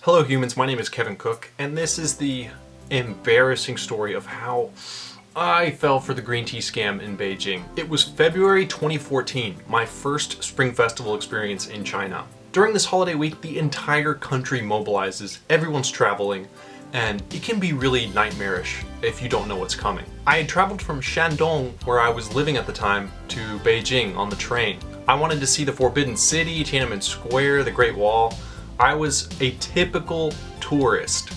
Hello humans, my name is Kevin Cook, and this is the embarrassing story of how I fell for the green tea scam in Beijing. It was February 2014, my first Spring Festival experience in China. During this holiday week, the entire country mobilizes, everyone's traveling, and it can be really nightmarish if you don't know what's coming. I had traveled from Shandong, where I was living at the time, to Beijing on the train. I wanted to see the Forbidden City, Tiananmen Square, the Great Wall. I was a typical tourist,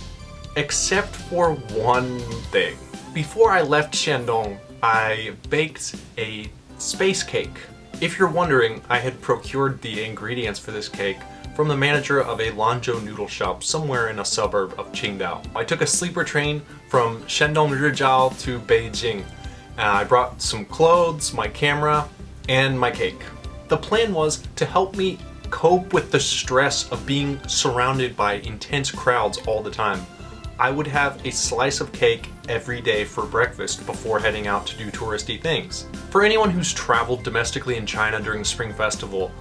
except for one thing. Before I left Shandong, I baked a space cake. If you're wondering, I had procured the ingredients for this cake from the manager of a Lanzhou noodle shop somewhere in a suburb of Qingdao. I took a sleeper train from Shandong Rizhao to Beijing. I brought some clothes, my camera, and my cake. The plan was to help me cope with the stress of being surrounded by intense crowds all the time. I would have a slice of cake every day for breakfast before heading out to do touristy things. For anyone who's traveled domestically in China during Spring Festival,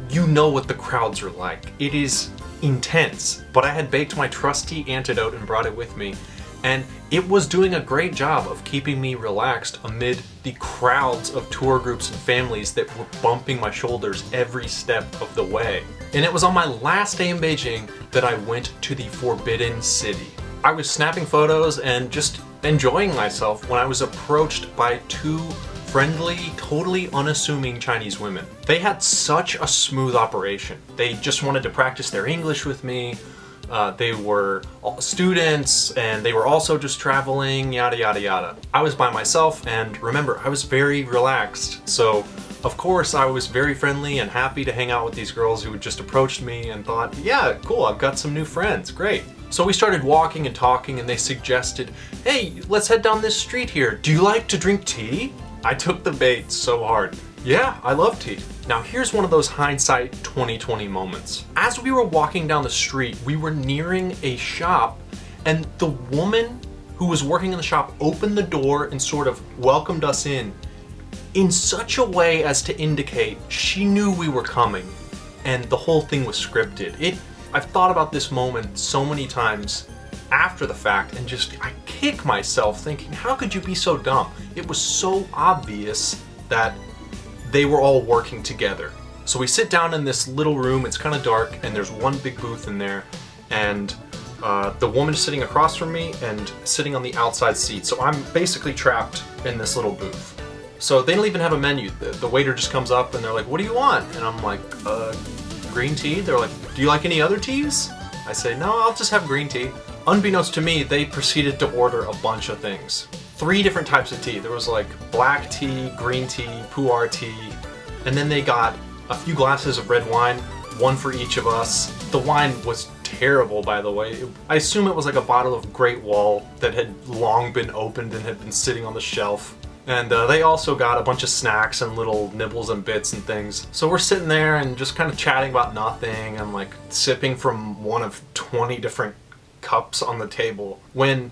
you know what the crowds are like. It is intense, but I had baked my trusty antidote and brought it with me, and it was doing a great job of keeping me relaxed amid the crowds of tour groups and families that were bumping my shoulders every step of the way. And it was on my last day in Beijing that I went to the Forbidden City. I was snapping photos and just enjoying myself when I was approached by two friendly, totally unassuming Chinese women. They had such a smooth operation. They just wanted to practice their English with me. They were students, and they were also just traveling, yada yada yada. I was by myself, and remember, I was very relaxed, so of course I was very friendly and happy to hang out with these girls who had just approached me and thought, yeah, cool, I've got some new friends, great. So we started walking and talking, and they suggested, hey, let's head down this street here. Do you like to drink tea? I took the bait so hard. Yeah, I love tea. Now here's one of those hindsight 2020 moments. As we were walking down the street, we were nearing a shop, and the woman who was working in the shop opened the door and sort of welcomed us in such a way as to indicate she knew we were coming, and the whole thing was scripted. I've thought about this moment so many times after the fact, and I kick myself thinking, how could you be so dumb? It was so obvious that they were all working together. So we sit down in this little room, it's kind of dark, and there's one big booth in there, and the woman's sitting across from me and sitting on the outside seat. So I'm basically trapped in this little booth. So they don't even have a menu. The waiter just comes up and they're like, what do you want? And I'm like, green tea? They're like, do you like any other teas? I say, no, I'll just have green tea. Unbeknownst to me, they proceeded to order a bunch of things. 3 different types of tea. There was like black tea, green tea, pu'er tea, and then they got a few glasses of red wine, one for each of us. The wine was terrible, by the way. I assume it was like a bottle of Great Wall that had long been opened and had been sitting on the shelf. And they also got a bunch of snacks and little nibbles and bits and things. So we're sitting there and just kind of chatting about nothing and like sipping from one of 20 different cups on the table when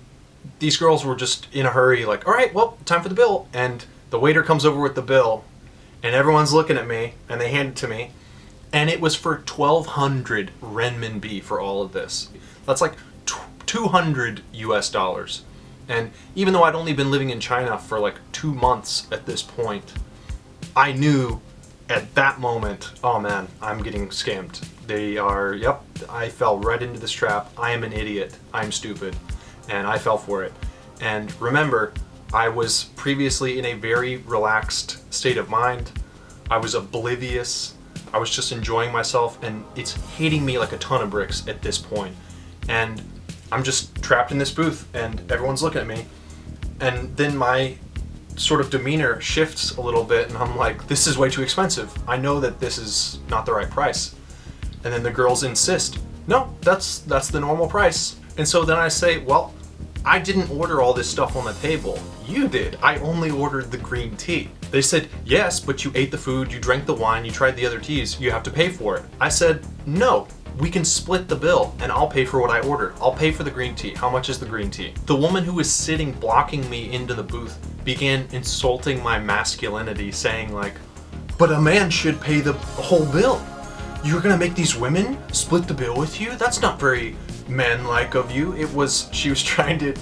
these girls were just in a hurry, like, all right, well, time for the bill. And the waiter comes over with the bill, and everyone's looking at me, and they hand it to me, and it was for 1,200 renminbi for all of this. That's like 200 US dollars. And even though I'd only been living in China for like 2 months at this point, I knew at that moment, oh man, I'm getting scammed. Yep, I fell right into this trap. I am an idiot. I'm stupid. And I fell for it. And remember, I was previously in a very relaxed state of mind. I was oblivious. I was just enjoying myself, and it's hitting me like a ton of bricks at this point. And I'm just trapped in this booth, and everyone's looking at me. And then my sort of demeanor shifts a little bit, and I'm like, this is way too expensive. I know that this is not the right price. And then the girls insist, no, that's the normal price. And so then I say, well, I didn't order all this stuff on the table. You did. I only ordered the green tea. They said, yes, but you ate the food, you drank the wine, you tried the other teas, you have to pay for it. I said, no, we can split the bill and I'll pay for what I ordered. I'll pay for the green tea. How much is the green tea? The woman who was sitting blocking me into the booth began insulting my masculinity, saying like, but a man should pay the whole bill. You're gonna make these women split the bill with you? That's not very manlike of you. She was trying to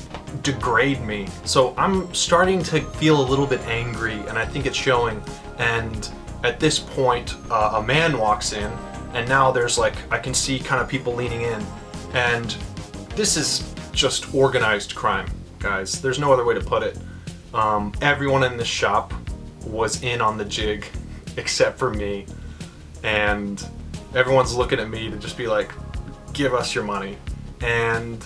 degrade me. So I'm starting to feel a little bit angry, and I think it's showing. And at this point, a man walks in, and now there's like, I can see kind of people leaning in, and this is just organized crime, guys. There's no other way to put it. Everyone in this shop was in on the jig except for me, and everyone's looking at me to just be like, give us your money. And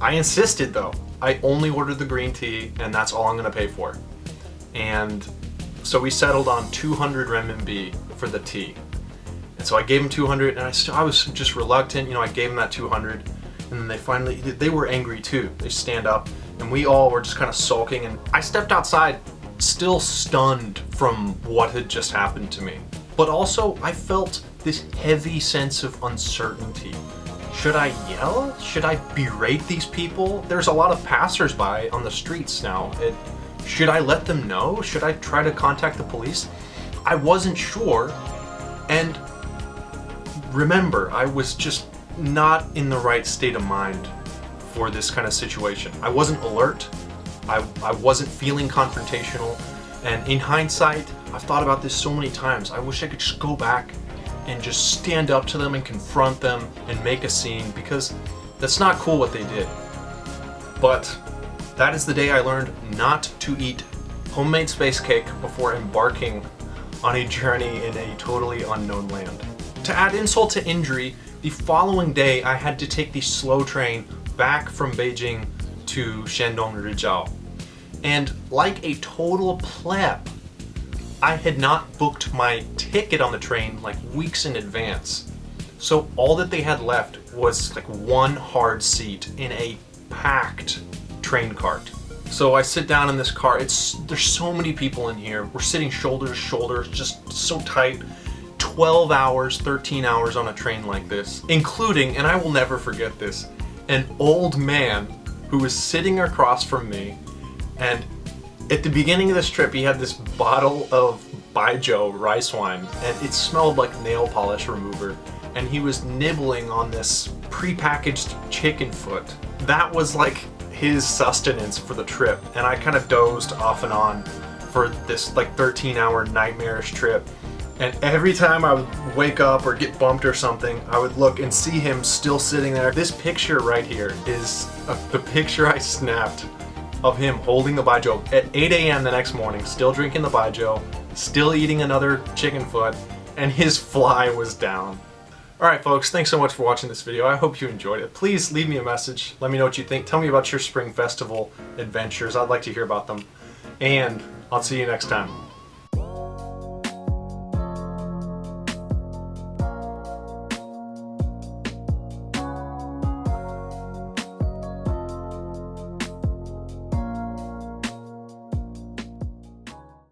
I insisted though. I only ordered the green tea, and that's all I'm gonna pay for. And so we settled on 200 renminbi for the tea. And so I gave him 200, and I was just reluctant, you know, I gave him that 200, and then they were angry too. They stand up, and we all were just kind of sulking, and I stepped outside, still stunned from what had just happened to me. But also, I felt this heavy sense of uncertainty. Should I yell? Should I berate these people? There's a lot of passersby on the streets now. Should I let them know? Should I try to contact the police? I wasn't sure, and remember, I was just not in the right state of mind for this kind of situation. I wasn't alert, I wasn't feeling confrontational, and in hindsight, I've thought about this so many times. I wish I could just go back and just stand up to them and confront them and make a scene, because that's not cool what they did. But that is the day I learned not to eat homemade space cake before embarking on a journey in a totally unknown land. To add insult to injury, the following day I had to take the slow train back from Beijing to Shandong Rizhao. And like a total pleb, I had not booked my ticket on the train like weeks in advance. So all that they had left was like one hard seat in a packed train cart. So I sit down in this car. There's so many people in here. We're sitting shoulder to shoulder, just so tight. 12 hours, 13 hours on a train like this, including, and I will never forget this, an old man who was sitting across from me, and at the beginning of this trip he had this bottle of Baijiu rice wine, and it smelled like nail polish remover, and he was nibbling on this pre-packaged chicken foot. That was like his sustenance for the trip, and I kind of dozed off and on for this like 13-hour nightmarish trip. And every time I would wake up or get bumped or something, I would look and see him still sitting there. This picture right here is the picture I snapped of him holding the baijiu at 8 a.m. the next morning, still drinking the baijiu, still eating another chicken foot, and his fly was down. Alright folks, thanks so much for watching this video. I hope you enjoyed it. Please leave me a message. Let me know what you think. Tell me about your Spring Festival adventures. I'd like to hear about them. And I'll see you next time.